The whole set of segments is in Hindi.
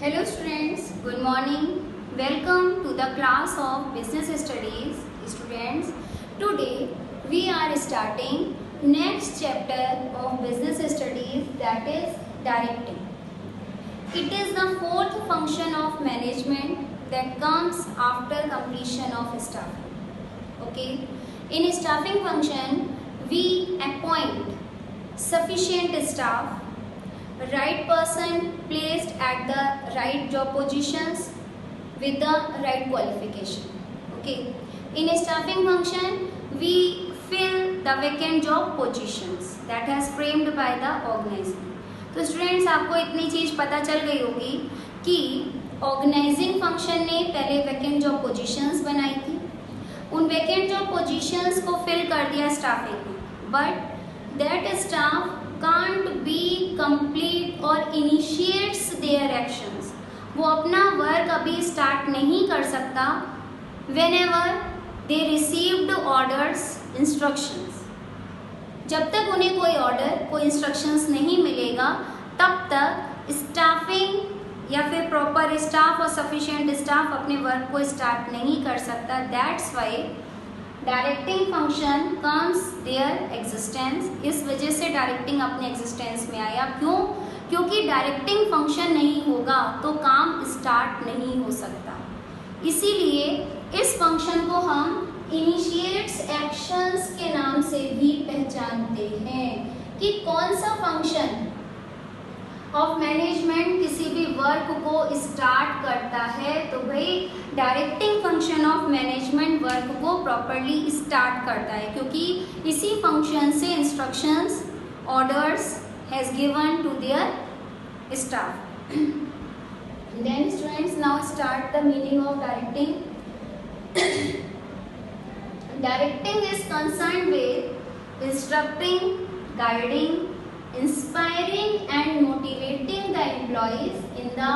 Hello students, good morning. Welcome to the class of Business Studies. Students, today we are starting next chapter of Business Studies, that is directing. It is the fourth function of management that comes after completion of staffing. Okay, in staffing function we appoint sufficient staff, right person placed at the right job positions with the right qualification. Okay, in staffing function we fill the vacant job positions that has framed by the organizing. तो स्टूडेंट्स, आपको इतनी चीज पता चल गई होगी कि ऑर्गेनाइजिंग फंक्शन ने पहले वैकेंट जॉब पोजीशंस बनाई थी, उन वैकेंट जॉब पोजीशंस को फिल कर दिया स्टाफिंग ने, but that staff can't be complete और इनिशिएट्स देयर एक्शंस, वो अपना वर्क अभी स्टार्ट नहीं कर सकता when ever they received orders instructions. जब तक उन्हें कोई ऑर्डर कोई इंस्ट्रक्शंस नहीं मिलेगा तब तक स्टाफिंग या फिर प्रॉपर स्टाफ और सफिशिएंट स्टाफ अपने वर्क को स्टार्ट नहीं कर सकता। That's why directing function comes there existence. इस वजह से डायरेक्टिंग अपने एग्जिस्टेंस में आया। क्यों? क्योंकि डायरेक्टिंग फंक्शन नहीं होगा तो काम स्टार्ट नहीं हो सकता। इसीलिए इस फंक्शन को हम इनिशिएट्स एक्शंस के नाम से भी पहचानते हैं कि कौन सा फंक्शन ऑफ मैनेजमेंट किसी भी वर्क को स्टार्ट करता है, तो भाई directing function of management work को प्रॉपरली स्टार्ट करता है, क्योंकि इसी फंक्शन से instructions orders has given to their staff. Then students, now start the meaning of directing. Directing is concerned with instructing, guiding, inspiring and motivating the employees in the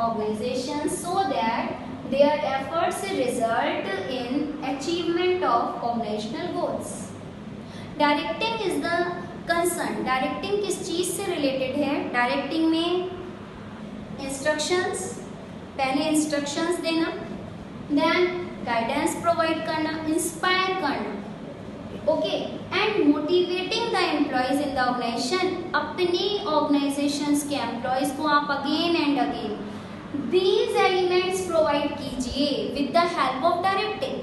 organization so that their efforts result in achievement of organizational goals. Directing is the concern. Directing किस चीज़ से related है? Directing में instructions, पहले instructions देना, then गाइडेंस प्रोवाइड करना, इंस्पायर करना, okay, and motivating the employees in the organisation. अपनी ऑर्गेनाइजेशंस के एम्प्लॉयज को आप again and again these elements provide कीजिए with the help of directing,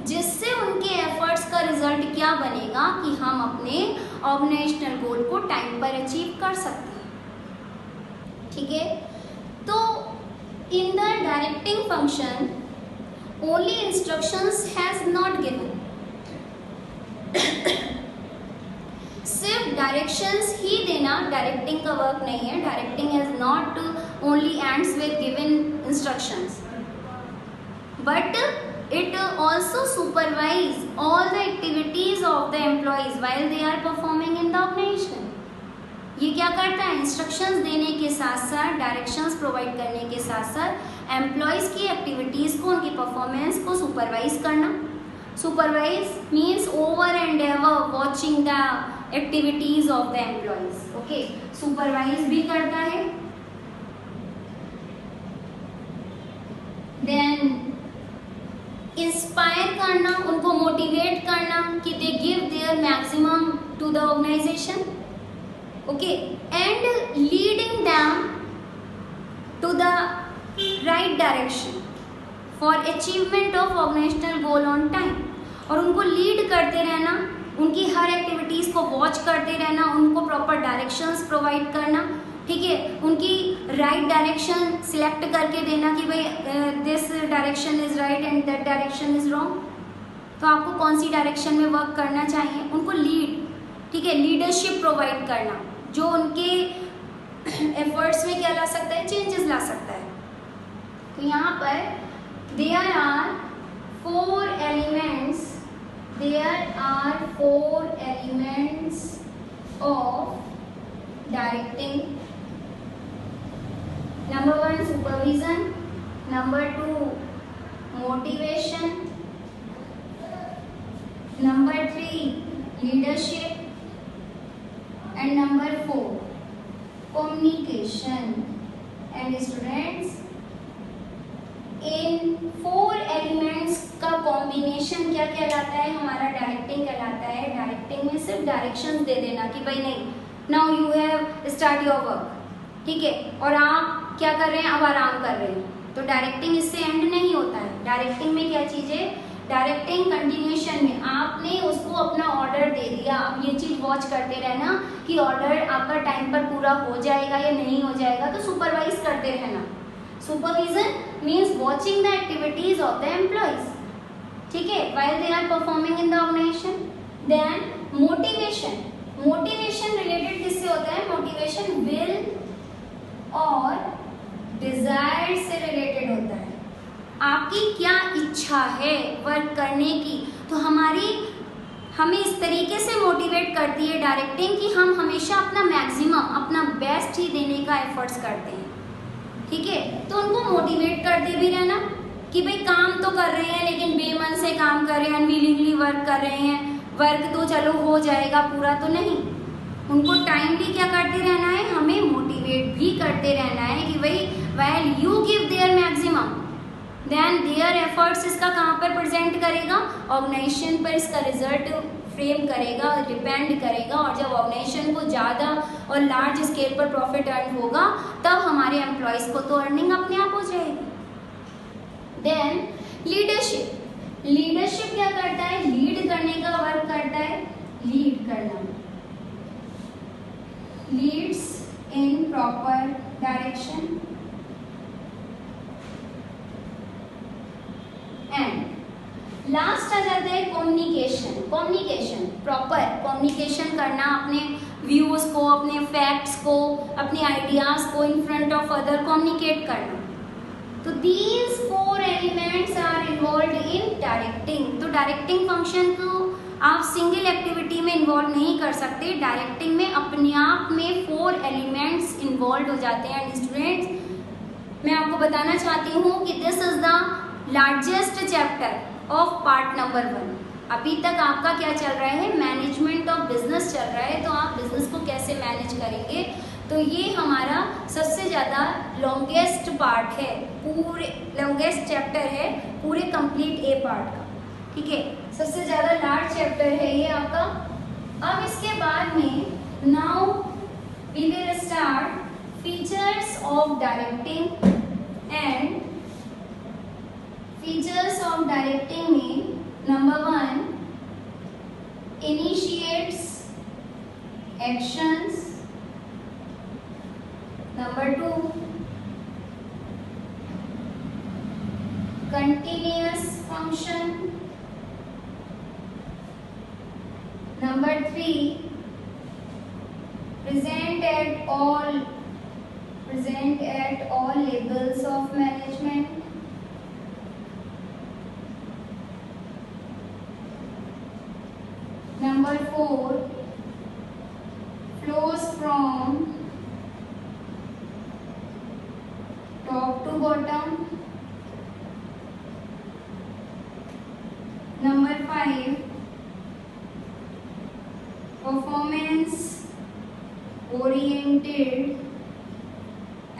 जिससे उनके एफर्ट्स का रिजल्ट क्या बनेगा कि हम अपने ऑर्गेनाइजेशनल गोल को टाइम पर अचीव कर सकते हैं। ठीक है, तो in the directing function only instructions has not given। सिर्फ डायरेक्शंस ही देना डायरेक्टिंग का वर्क नहीं है। Directing is not only ends with given instructions, but it also supervise all the activities of the employees while they are performing in the organization। ये क्या करता है? इंस्ट्रक्शंस देने के साथ साथ, डायरेक्शंस प्रोवाइड करने के साथ साथ एम्प्लॉयज़ की एक्टिविटीज़ को, उनकी परफॉर्मेंस को सुपरवाइज करना। Supervise means over and ever watching the activities of the employees. Okay, supervise भी करता है। देन इंस्पायर करना, उनको मोटिवेट करना कि they give their maximum to the organisation, okay, and leading them to the right direction for achievement of organizational goal on time। और उनको लीड करते रहना, उनकी हर एक्टिविटीज़ को वॉच करते रहना, उनको प्रॉपर डायरेक्शंस प्रोवाइड करना। ठीक है, उनकी राइट डायरेक्शन सिलेक्ट करके देना कि भाई this direction is right and that direction is wrong, तो आपको कौन सी डायरेक्शन में वर्क करना चाहिए। उनको लीड, ठीक है, लीडरशिप प्रोवाइड करना, जो उनके एफर्ट्स में क्या ला सकता है? चेंजेस ला सकता है। तो यहाँ पर there are four elements of directing. Number 1 supervision, number 2 motivation, number 3 leadership, and number 4 communication। And students, इन 4 एलिमेंट्स का कॉम्बिनेशन क्या कहलाता है? हमारा डायरेक्टिंग कहलाता है। डायरेक्टिंग में सिर्फ डायरेक्शंस दे देना कि भाई नहीं, now you have start your work, ठीक है, और आप क्या कर रहे हैं? अब आराम कर रहे हैं। तो डायरेक्टिंग इससे एंड नहीं होता है। डायरेक्टिंग में क्या चीज़ है? डायरेक्टिंग कंटिन्यूशन में आपने उसको अपना ऑर्डर दे दिया, अब ये चीज़ वॉच करते रहना कि ऑर्डर आपका टाइम पर पूरा हो जाएगा या नहीं हो जाएगा, तो सुपरवाइज करते रहना। Supervision means watching the activities of the employees, ठीक है, while they are performing in the organization. Then motivation, motivation related किससे होता है? motivation will और desire से related होता है। आपकी क्या इच्छा है वर्क करने की, तो हमें इस तरीके से मोटिवेट करती है डायरेक्टिंग कि हम हमेशा अपना मैक्सिमम, अपना बेस्ट ही देने का एफर्ट्स करते हैं, ठीक है। तो उनको मोटिवेट करते भी रहना कि भाई काम तो कर रहे हैं लेकिन बेमन से काम कर रहे हैं, अनविलिंगली वर्क कर रहे हैं, वर्क तो चलो हो जाएगा, पूरा तो नहीं। उनको टाइमली क्या करते रहना है? हमें मोटिवेट भी करते रहना है कि भाई while you give their maximum then their efforts इसका कहाँ पर प्रेजेंट करेगा? ऑर्गेनाइजेशन पर इसका रिजल्ट फ्रेम करेगा, डिपेंड करेगा। और जब ऑर्गेनाइजेशन को ज़्यादा और लार्ज स्केल पर प्रॉफिट अर्न होगा तब हमारे एम्प्लॉयज़ को तो अर्निंग अपने आप हो जाएगी। देन लीडरशिप, लीडरशिप क्या करता है? लीड करने का वर्क करता है, लीड करना, leads in proper direction and last आ जाता है कम्युनिकेशन। कम्युनिकेशन, प्रॉपर कम्युनिकेशन करना, अपने व्यूज को, अपने फैक्ट्स को, अपने आइडियाज को in front of other communicate करना। तो these 4 elements are involve in directing. तो डायरेक्टिंग फंक्शन को आप सिंगल एक्टिविटी में इन्वॉल्व नहीं कर सकते। डायरेक्टिंग में अपने आप में 4 एलिमेंट्स इन्वॉल्व हो जाते हैं। स्टूडेंट्स, मैं आपको बताना चाहती हूँ कि this is the largest chapter of part number 1। अभी तक आपका क्या चल रहा है? मैनेजमेंट ऑफ बिजनेस चल रहा है। तो आप बिजनेस को कैसे मैनेज करेंगे, तो ये हमारा सबसे ज़्यादा लॉन्गेस्ट पार्ट है, पूरे लॉन्गेस्ट चैप्टर है पूरे कंप्लीट ए पार्ट का, ठीक है, सबसे ज़्यादा लार्ज चैप्टर है ये आपका। अब इसके बाद में now we will start features of directing and features of directing में number 1 initiates actions, number 2 continuous function, number 3 present at all levels of management, number 4 flows from top to bottom, number 5 performance oriented,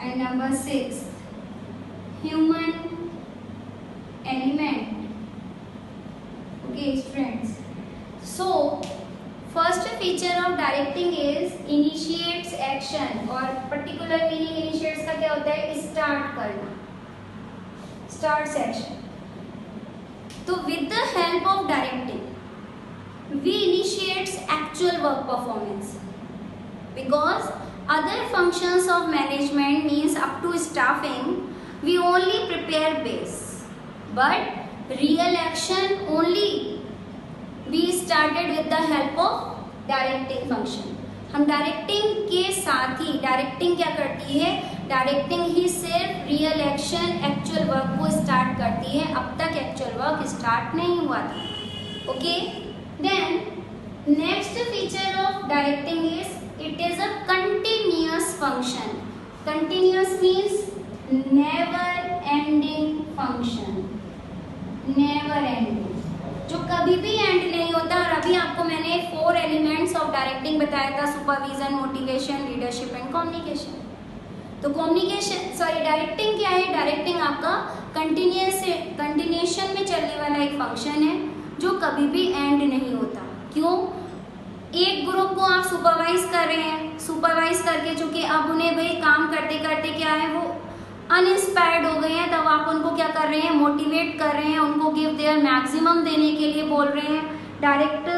and number 6 human element. Okay students, so first feature of directing is initiates action, और particular meaning initiates का क्या होता है? स्टार्ट करना, starts action. तो with the help of directing we initiates actual work performance, because other functions of management means up to staffing we only prepare base, but real action only we started with the help of directing function. हम डायरेक्टिंग के साथ ही, डायरेक्टिंग क्या करती है? डायरेक्टिंग ही सिर्फ रियल एक्शन, एक्चुअल वर्क को स्टार्ट करती है। अब तक एक्चुअल वर्क स्टार्ट नहीं हुआ था। Okay, then next feature of directing is it is a continuous function. Continuous means never ending function, never ending, जो कभी भी एंड नहीं होता। और अभी आपको मैंने 4 एलिमेंट्स ऑफ डायरेक्टिंग बताया था, supervision, motivation, leadership and communication. तो डायरेक्टिंग क्या है? डायरेक्टिंग आपका कंटिन्यूएशन में चलने वाला एक फंक्शन है जो कभी भी एंड नहीं होता। क्यों? एक ग्रुप को आप सुपरवाइज कर रहे हैं, सुपरवाइज करके चूंकि अब उन्हें भाई काम करते करते क्या है, वो अनइंस्पायर्ड हो गए हैं, तब आप उनको क्या कर रहे हैं? मोटिवेट कर रहे हैं, उनको गिव देयर मैक्सिमम देने के लिए बोल रहे हैं। डायरेक्ट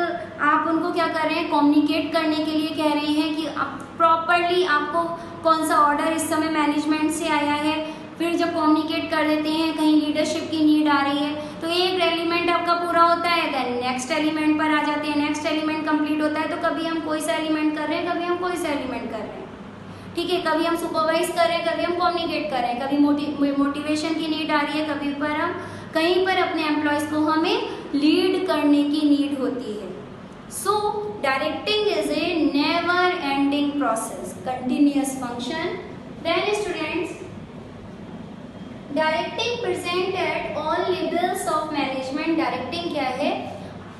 आप उनको क्या कर रहे हैं? कम्युनिकेट करने के लिए कह रहे हैं कि आप प्रॉपरली आपको कौन सा ऑर्डर इस समय मैनेजमेंट से आया है। फिर जब कम्युनिकेट कर देते हैं, कहीं लीडरशिप की नीड आ रही है, तो एक एलिमेंट आपका पूरा होता है, देन नेक्स्ट एलिमेंट पर आ जाते हैं, नेक्स्ट एलिमेंट कंप्लीट होता है। तो कभी हम कोई सा एलिमेंट कर रहे हैं, कभी हम कोई सा एलिमेंट कर रहे हैं, ठीक है। कभी हम सुपरवाइज कर रहे हैं, कभी हम कम्युनिकेट कर रहे हैं, कभी मोटिवेशन की नीड आ रही है, कभी पर हम कहीं पर अपने एम्प्लॉयज को हमें लीड करने की नीड होती है। So directing is a never ending process, continuous function. Then students, directing present at all levels of management. Directing क्या है?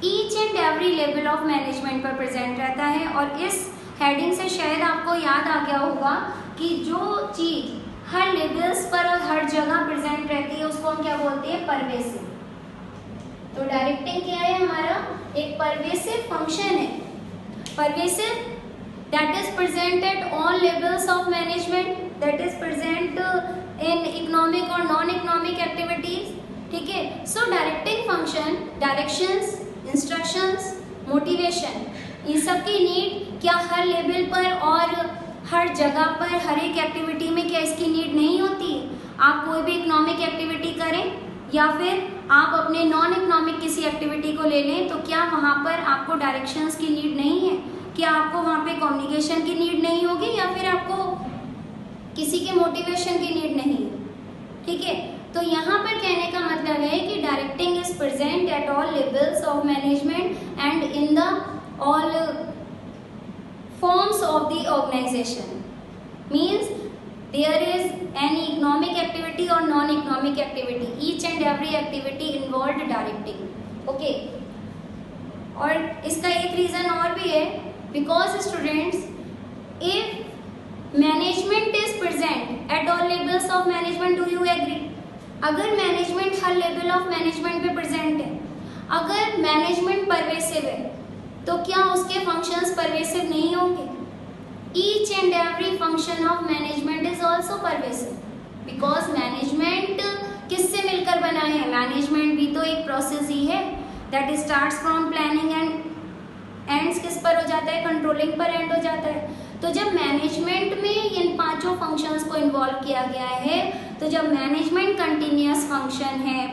Each and every level of management पर प्रेजेंट रहता है। और इस हेडिंग से शायद आपको याद आ गया होगा कि जो चीज हर लेवल्स पर और हर जगह प्रेजेंट रहती है उसको हम क्या बोलते हैं? परवेसिव। तो डायरेक्टिंग क्या है? हमारा एक परवेसिव फंक्शन है। Pervasive that is present at all levels of management, that is present in economic or non-economic activities, ठीक है। So directing function, directions, instructions, motivation, इन सब की नीड क्या हर लेवल पर और हर जगह पर हर एक एक्टिविटी में क्या इसकी नीड नहीं होती है? आप कोई भी इकोनॉमिक एक्टिविटी करें या फिर आप अपने नॉन इकोनॉमिक किसी एक्टिविटी को ले लें, तो क्या वहाँ पर आपको डायरेक्शंस की नीड नहीं है? क्या आपको वहाँ पे कम्युनिकेशन की नीड नहीं होगी या फिर आपको किसी के मोटिवेशन की नीड नहीं है, ठीक है। तो यहाँ पर कहने का मतलब है कि directing is present at all levels of management and in the all forms of the organisation. Means there is any economic activity or non-economic activity, each and every activity involved directing, okay। और इसका एक रीज़न और भी है, because students, if management is present at all levels of management, do you agree? अगर management her level of management पे प्रेजेंट है, अगर मैनेजमेंट परवेसिव है, तो क्या उसके फंक्शंस परवेसिव नहीं होंगे? Each and every function of management is also pervasive, because management किससे मिलकर बना है? मैनेजमेंट भी तो एक प्रोसेस ही है, that starts from planning and ends किस पर हो जाता है? कंट्रोलिंग पर एंड हो जाता है। तो जब मैनेजमेंट में इन पांचों फंक्शंस को इन्वॉल्व किया गया है, तो जब मैनेजमेंट कंटिन्यूअस फंक्शन है,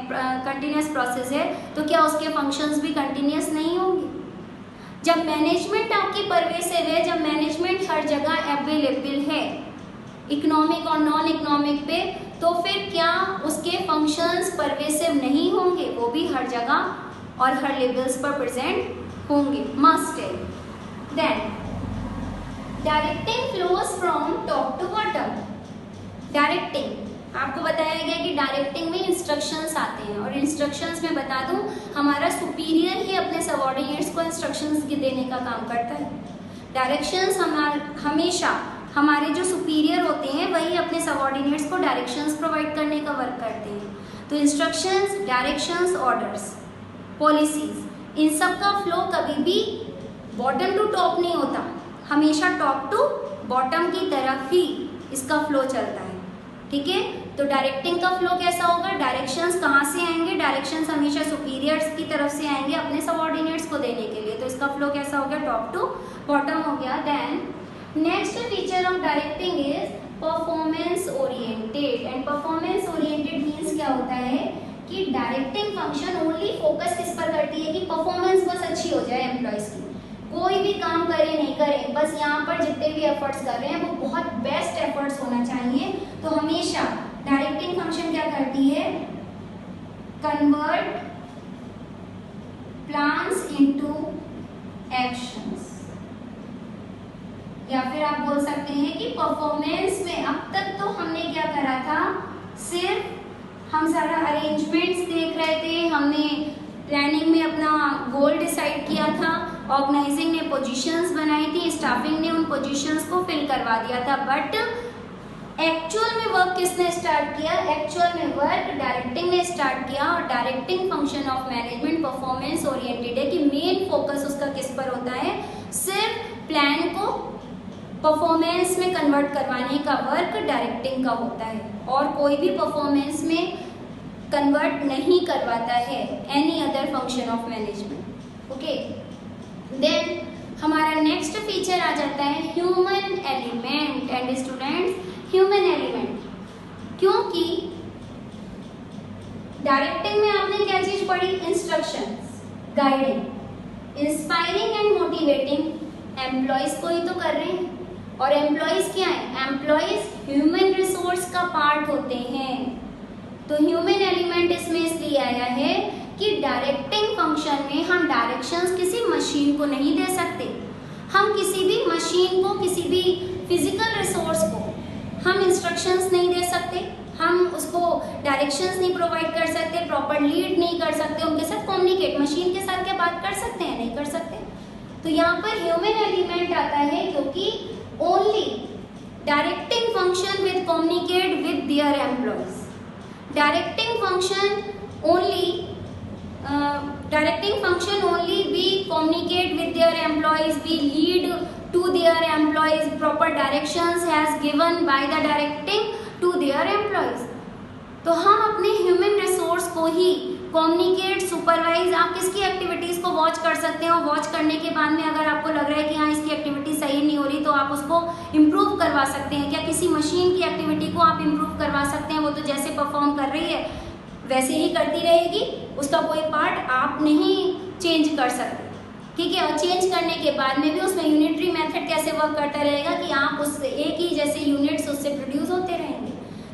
कंटिन्यूअस प्रोसेस है, तो क्या उसके फंक्शंस भी कंटिन्यूअस नहीं होंगे? जब मैनेजमेंट आपकी परवेसिव है, जब मैनेजमेंट हर जगह अवेलेबल है इकोनॉमिक और नॉन इकोनॉमिक पे, तो फिर क्या उसके फंक्शंस परवेसिव नहीं होंगे? वो भी हर जगह और हर लेवल्स पर प्रेजेंट होंगे, मस्ट है। Then directing flows from top to bottom. Directing आपको बताया गया कि डायरेक्टिंग में इंस्ट्रक्शंस आते हैं, और इंस्ट्रक्शंस में बता दूं, हमारा सुपीरियर ही अपने सबऑर्डिनेट्स को इंस्ट्रक्शंस देने का काम करता है। डायरेक्शंस हमेशा हमारे जो सुपीरियर होते हैं वही अपने सबऑर्डिनेट्स को डायरेक्शंस प्रोवाइड करने का वर्क करते हैं। तो इंस्ट्रक्शंस, डायरेक्शंस, ऑर्डर्स, पॉलिसीज, इन सब का फ्लो कभी भी बॉटम टू टॉप नहीं होता, हमेशा टॉप टू बॉटम की तरफ ही इसका फ्लो चलता है, ठीक है। तो डायरेक्टिंग का फ्लो कैसा होगा? डायरेक्शंस कहाँ से आएंगे? डायरेक्शंस हमेशा सुपीरियर्स की तरफ से आएंगे अपने सबऑर्डिनेट्स को देने के लिए, तो इसका फ्लो कैसा हो गया? टॉप टू बॉटम हो गया। Then next feature of directing is performance oriented. And performance oriented means क्या होता है कि डायरेक्टिंग फंक्शन ओनली फोकस किस पर करती है कि परफॉर्मेंस बस अच्छी हो जाए एम्प्लॉयज की, कोई भी काम करे नहीं करे, बस यहाँ पर जितने भी एफर्ट्स कर रहे हैं वो बहुत बेस्ट एफर्ट्स होना चाहिए। तो हमेशा डायरेक्टिंग फंक्शन क्या करती है? कन्वर्ट प्लान्स इनटू एक्शंस, या फिर आप बोल सकते हैं कि परफॉर्मेंस में अब तक तो हमने क्या करा था? सिर्फ हम सारा अरेंजमेंट्स देख रहे थे, हमने प्लानिंग में अपना गोल डिसाइड किया था, ऑर्गेनाइजिंग ने पोजीशंस बनाई थी, स्टाफिंग ने उन पोजीशंस को फिल करवा दिया था, बट एक्चुअल में वर्क किसने स्टार्ट किया? एक्चुअल में वर्क डायरेक्टिंग ने स्टार्ट किया, और directing function of management performance oriented है कि मेन फोकस उसका किस पर होता है? सिर्फ प्लान को परफॉर्मेंस में कन्वर्ट करवाने का वर्क डायरेक्टिंग का होता है, और कोई भी परफॉर्मेंस में कन्वर्ट नहीं करवाता है any other function of management. Okay, then हमारा नेक्स्ट फीचर आ जाता है human element. And students, human element, क्योंकि डायरेक्टिंग में आपने क्या चीज पढ़ी? Instructions, guiding, inspiring and motivating employees को ही तो कर रहे हैं। और एम्प्लॉयज क्या है? एम्प्लॉयज ह्यूमन रिसोर्स का पार्ट होते हैं। तो ह्यूमन एलिमेंट इसमें इसलिए आया है कि डायरेक्टिंग फंक्शन में हम डायरेक्शंस किसी मशीन को नहीं दे सकते। हम किसी भी मशीन को, किसी भी फिजिकल रिसोर्स को हम इंस्ट्रक्शंस नहीं दे सकते, हम उसको डायरेक्शंस नहीं प्रोवाइड कर सकते, प्रॉपर लीड नहीं कर सकते, उनके साथ कम्युनिकेट, मशीन के साथ क्या बात कर सकते हैं? नहीं कर सकते। तो यहाँ पर ह्यूमन एलिमेंट आता है क्योंकि only directing function with communicate with their employees. Directing function only we communicate with their employees, we lead to their employees, proper directions has given by the directing to their employees। तो हम अपने ह्यूमन रिसोर्स को ही कम्युनिकेट, सुपरवाइज, आप किसकी एक्टिविटीज को वॉच कर सकते हो। वॉच करने के बाद में अगर आपको लग रहा है कि हाँ इसकी एक्टिविटी सही नहीं हो रही, तो आप उसको इम्प्रूव करवा सकते हैं। क्या किसी मशीन की एक्टिविटी को आप इम्प्रूव करवा सकते हैं? वो तो जैसे परफॉर्म कर रही है वैसे ही करती रहेगी, उसका कोई पार्ट आप नहीं चेंज कर सकते, ठीक है। और चेंज करने के बाद में भी उसमें यूनिटरी मेथड कैसे वर्क करता रहेगा कि आप उससे एक ही जैसे यूनिट्स उससे प्रोड्यूस होते रहेंगे।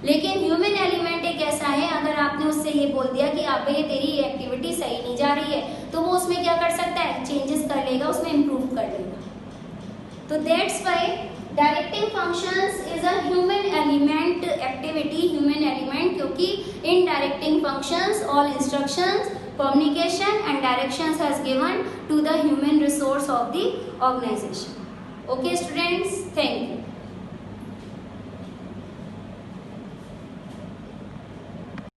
लेकिन ह्यूमन एलिमेंट एक ऐसा है, अगर आपने उससे ये बोल दिया कि आप ये तेरी एक्टिविटी सही नहीं जा रही है, तो वो उसमें क्या कर सकता है? चेंजेस कर लेगा, उसमें इम्प्रूव कर लेगा। तो that's why directing functions is a human element activity, human element, क्योंकि in directing functions all instructions, communication and directions has given to the human resource of the organization. Okay students, thank you.